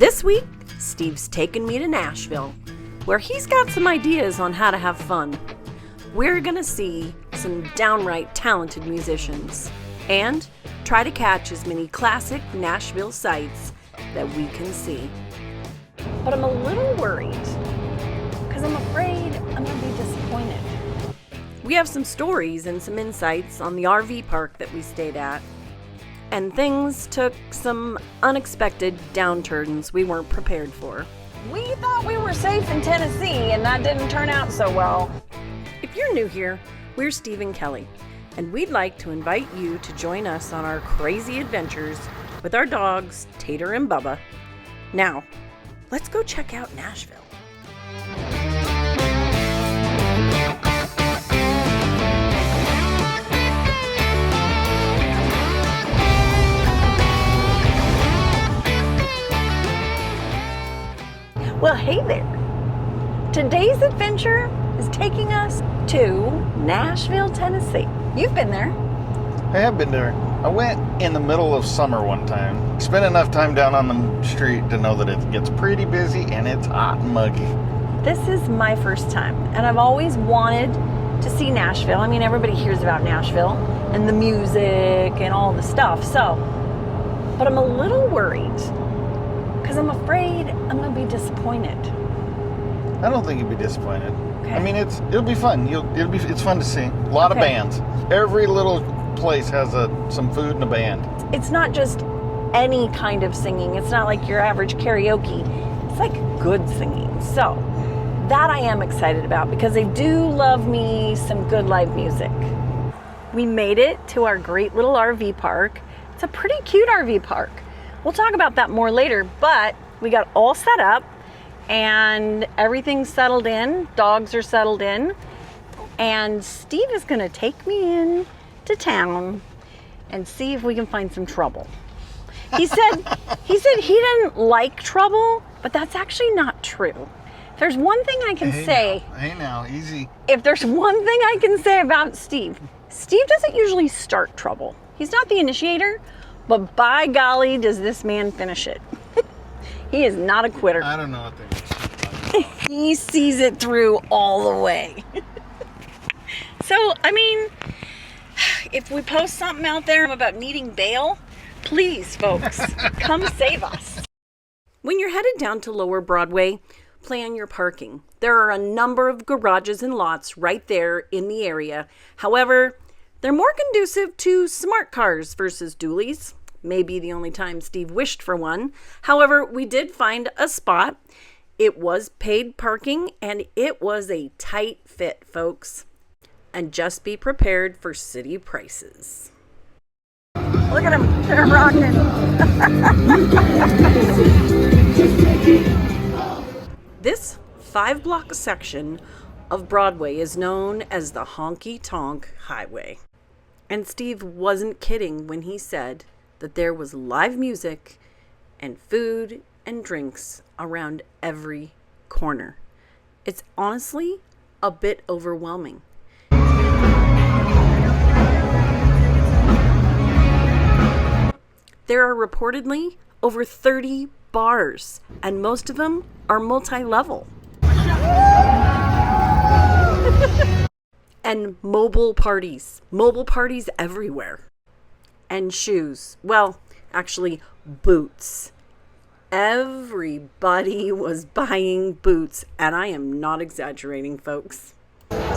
This week, Steve's taken me to Nashville, where he's got some ideas on how to have fun. We're gonna see some downright talented musicians and try to catch as many classic Nashville sights that we can see. But I'm a little worried, because I'm afraid I'm gonna be disappointed. We have some stories and some insights on the RV park that we stayed at. And things took some unexpected downturns we weren't prepared for. We thought we were safe in Tennessee, and that didn't turn out so well. If you're new here, we're Steve and Kelly, and we'd like to invite you to join us on our crazy adventures with our dogs, Tater and Bubba. Now, let's go check out Nashville. Well, hey there. Today's adventure is taking us to Nashville, Tennessee. You've been there. I have been there. I went in the middle of summer one time. Spent enough time down on the street to know that it gets pretty busy and it's hot and muggy. This is my first time, and I've always wanted to see Nashville. I mean, everybody hears about Nashville and the music and all the stuff, but I'm a little worried because I'm afraid I'm going to be disappointed. I don't think you'd be disappointed. Okay. I mean, it'll be fun. It's fun to see. A lot of bands. Every little place has some food and a band. It's not just any kind of singing. It's not like your average karaoke. It's like good singing. So that I am excited about because I do love me some good live music. We made it to our great little RV park. It's a pretty cute RV park. We'll talk about that more later, but we got all set up and everything's settled in. Dogs are settled in. And Steve is going to take me in to town and see if we can find some trouble. He said he didn't like trouble, but that's actually not true. If there's one thing I can say. Hey now, easy. If there's one thing I can say about Steve doesn't usually start trouble. He's not the initiator, but by golly, does this man finish it. He is not a quitter. I don't know what they mean. He sees it through all the way. So, I mean, if we post something out there about needing bail, please, folks, come save us. When you're headed down to Lower Broadway, plan your parking. There are a number of garages and lots right there in the area. However, they're more conducive to smart cars versus dualies. Maybe the only time Steve wished for one. However, we did find a spot. It was paid parking, and it was a tight fit, folks. And just be prepared for city prices. Look at him, they're rocking. This 5-block section of Broadway is known as the Honky Tonk Highway. And Steve wasn't kidding when he said that there was live music and food and drinks around every corner. It's honestly a bit overwhelming. There are reportedly over 30 bars, and most of them are multi-level. And mobile parties everywhere. And shoes. Well, actually, boots. Everybody was buying boots, and I am not exaggerating, folks.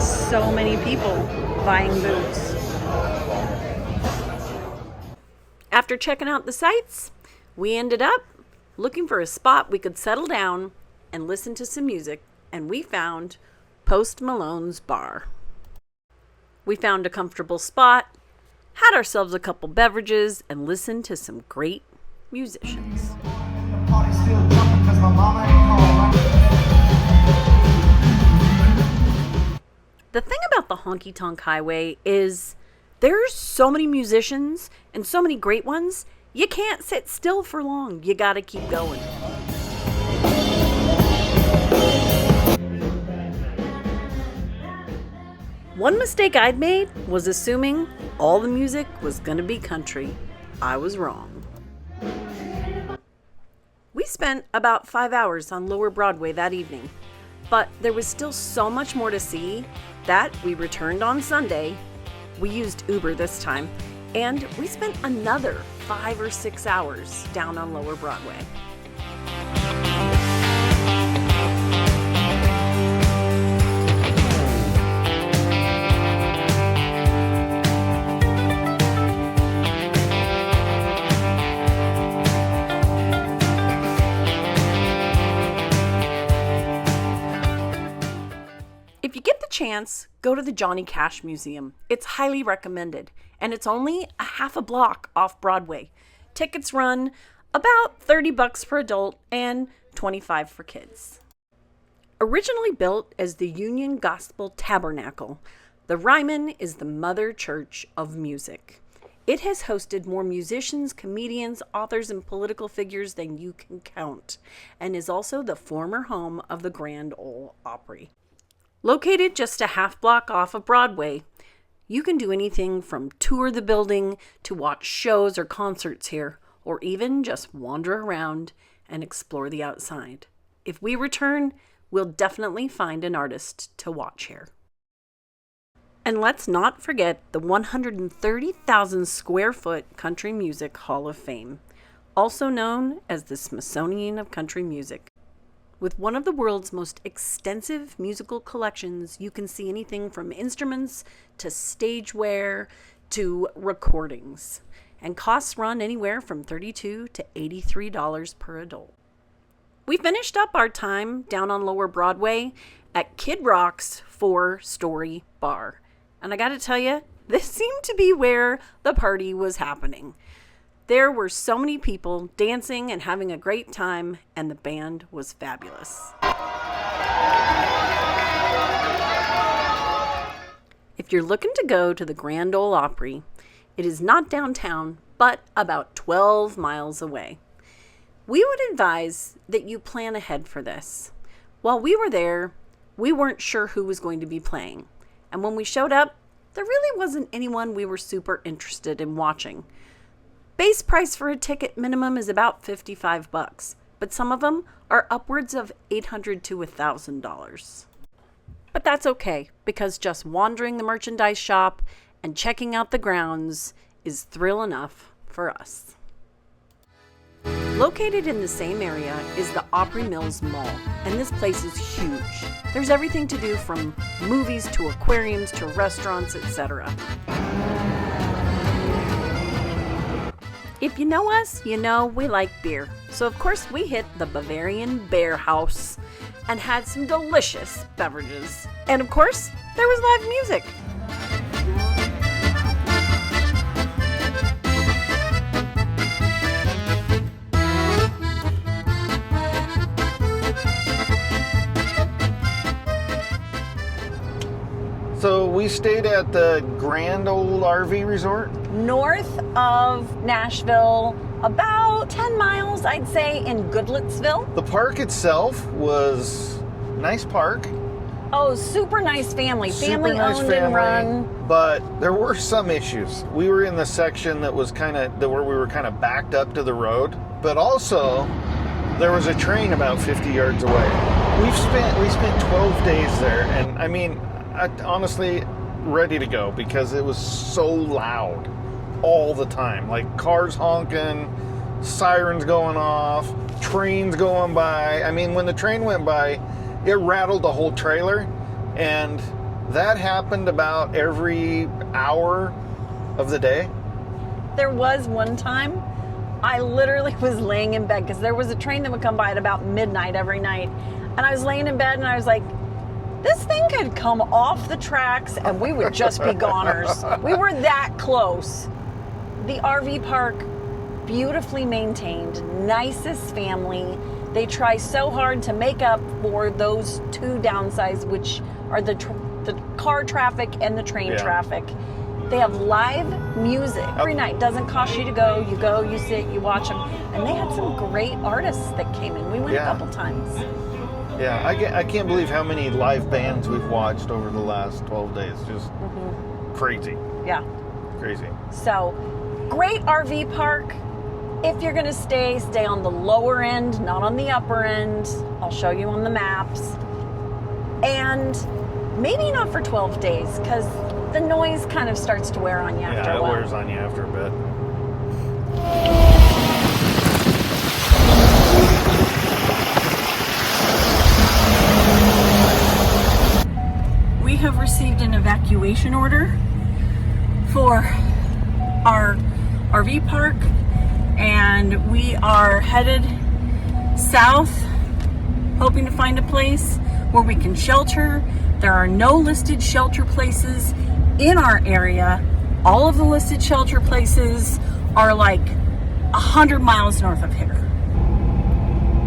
So many people buying boots. After checking out the sights, we ended up looking for a spot we could settle down and listen to some music, and we found Post Malone's Bar. We found a comfortable spot, had ourselves a couple beverages, and listened to some great musicians. The thing about the Honky Tonk Highway is there's so many musicians and so many great ones, you can't sit still for long. You gotta keep going. One mistake I'd made was assuming all the music was gonna be country. I was wrong. We spent about 5 hours on Lower Broadway that evening, but there was still so much more to see that we returned on Sunday. We used Uber this time, and we spent another 5 or 6 hours down on Lower Broadway. If you get the chance, go to the Johnny Cash Museum. It's highly recommended, and it's only a half a block off Broadway. Tickets run about $30 per adult and $25 for kids. Originally built as the Union Gospel Tabernacle, the Ryman is the mother church of music. It has hosted more musicians, comedians, authors, and political figures than you can count, and is also the former home of the Grand Ole Opry. Located just a half block off of Broadway, you can do anything from tour the building to watch shows or concerts here, or even just wander around and explore the outside. If we return, we'll definitely find an artist to watch here. And let's not forget the 130,000 square foot Country Music Hall of Fame, also known as the Smithsonian of Country Music. With one of the world's most extensive musical collections, you can see anything from instruments to stageware to recordings. And costs run anywhere from $32 to $83 per adult. We finished up our time down on Lower Broadway at Kid Rock's 4-story bar. And I gotta tell you, this seemed to be where the party was happening. There were so many people dancing and having a great time, and the band was fabulous. If you're looking to go to the Grand Ole Opry, it is not downtown, but about 12 miles away. We would advise that you plan ahead for this. While we were there, we weren't sure who was going to be playing. And when we showed up, there really wasn't anyone we were super interested in watching. Base price for a ticket minimum is about $55, but some of them are upwards of $800 to $1,000. But that's okay, because just wandering the merchandise shop and checking out the grounds is thrill enough for us. Located in the same area is the Opry Mills Mall, and this place is huge. There's everything to do from movies to aquariums to restaurants, etc. If you know us, you know we like beer. So of course we hit the Bavarian Bear House and had some delicious beverages. And of course, there was live music. So we stayed at the Grand Ole RV Resort. North of Nashville, about 10 miles, I'd say, in Goodlettsville. The park itself was a nice park. Oh, super nice family. Super nice Family-owned family, and run. But there were some issues. We were in the section that was where we were kind of backed up to the road. But also, there was a train about 50 yards away. We spent 12 days there, and I mean, honestly, ready to go because it was so loud all the time. Like cars honking, sirens going off, trains going by. I mean, when the train went by, it rattled the whole trailer, and that happened about every hour of the day. There was one time I literally was laying in bed because there was a train that would come by at about midnight every night, and I was laying in bed and I was like, this thing could come off the tracks and we would just be goners. We were that close. The RV park, beautifully maintained, nicest family. They try so hard to make up for those two downsides, which are the car traffic and the train traffic. They have live music every night. Doesn't cost you to go. You go, you sit, you watch them. And they had some great artists that came in. We went a couple times. Yeah, I can't believe how many live bands we've watched over the last 12 days. Just crazy. Yeah. Crazy. So, great RV park. If you're going to stay on the lower end, not on the upper end. I'll show you on the maps. And maybe not for 12 days, because the noise kind of starts to wear on you after a while. Yeah, it wears on you after a bit. We have received an evacuation order for our RV park, and we are headed south, hoping to find a place where we can shelter. There are no listed shelter places in our area. All of the listed shelter places are like 100 miles north of here.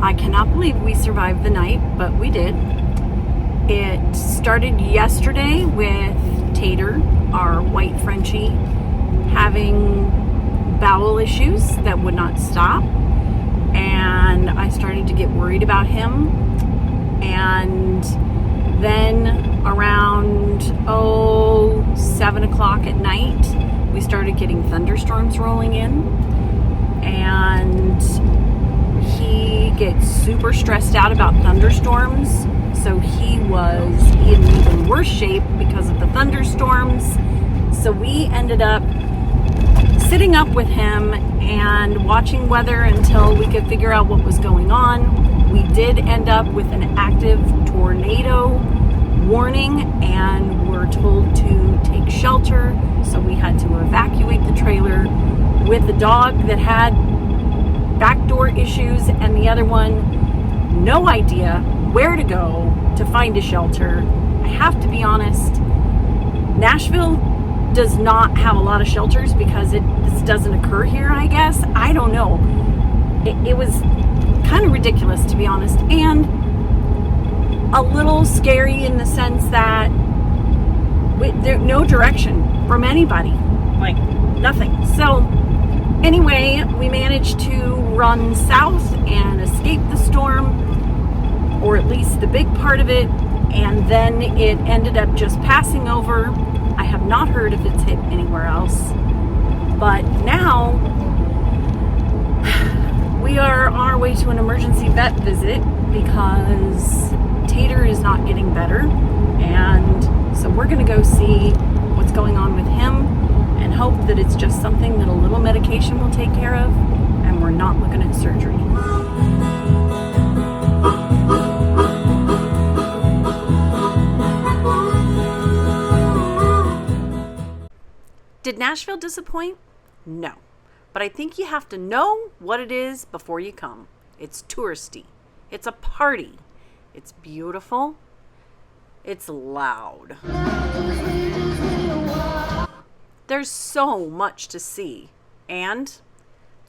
I cannot believe we survived the night, but we did. It started yesterday with Tater, our white Frenchie, having bowel issues that would not stop. And I started to get worried about him. And then around 7 o'clock at night, we started getting thunderstorms rolling in. And he gets super stressed out about thunderstorms. So he was in even worse shape because of the thunderstorms. So we ended up sitting up with him and watching weather until we could figure out what was going on. We did end up with an active tornado warning and were told to take shelter. So we had to evacuate the trailer with the dog that had backdoor issues and the other one, no idea where to go to find a shelter. I have to be honest, Nashville does not have a lot of shelters because this doesn't occur here, I guess. I don't know. It was kind of ridiculous, to be honest, and a little scary in the sense that there's no direction from anybody, like nothing. So anyway, we managed to run south and escape the storm, or at least the big part of it, and then it ended up just passing over. I have not heard if it's hit anywhere else, but now we are on our way to an emergency vet visit because Tater is not getting better, and so we're going to go see what's going on with him and hope that it's just something that a little medication will take care of and we're not looking at surgery. Did Nashville disappoint? No. But I think you have to know what it is before you come. It's touristy. It's a party. It's beautiful. It's loud. There's so much to see. And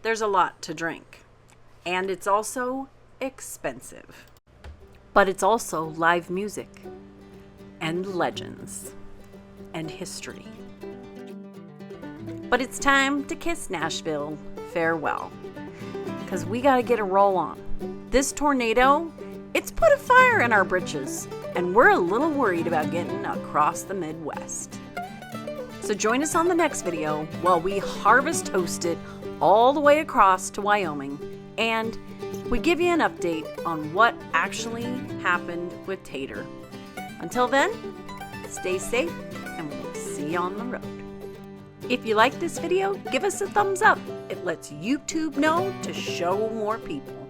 there's a lot to drink. And it's also expensive. But it's also live music. And legends. And history. But it's time to kiss Nashville farewell, because we got to get a roll on. This tornado, it's put a fire in our britches, and we're a little worried about getting across the Midwest. So join us on the next video while we harvest toast it all the way across to Wyoming, and we give you an update on what actually happened with Tater. Until then, stay safe, and we'll see you on the road. If you like this video, give us a thumbs up. It lets YouTube know to show more people.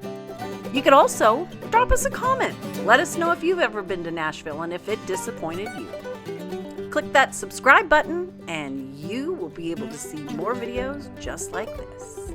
You could also drop us a comment. Let us know if you've ever been to Nashville and if it disappointed you. Click that subscribe button and you will be able to see more videos just like this.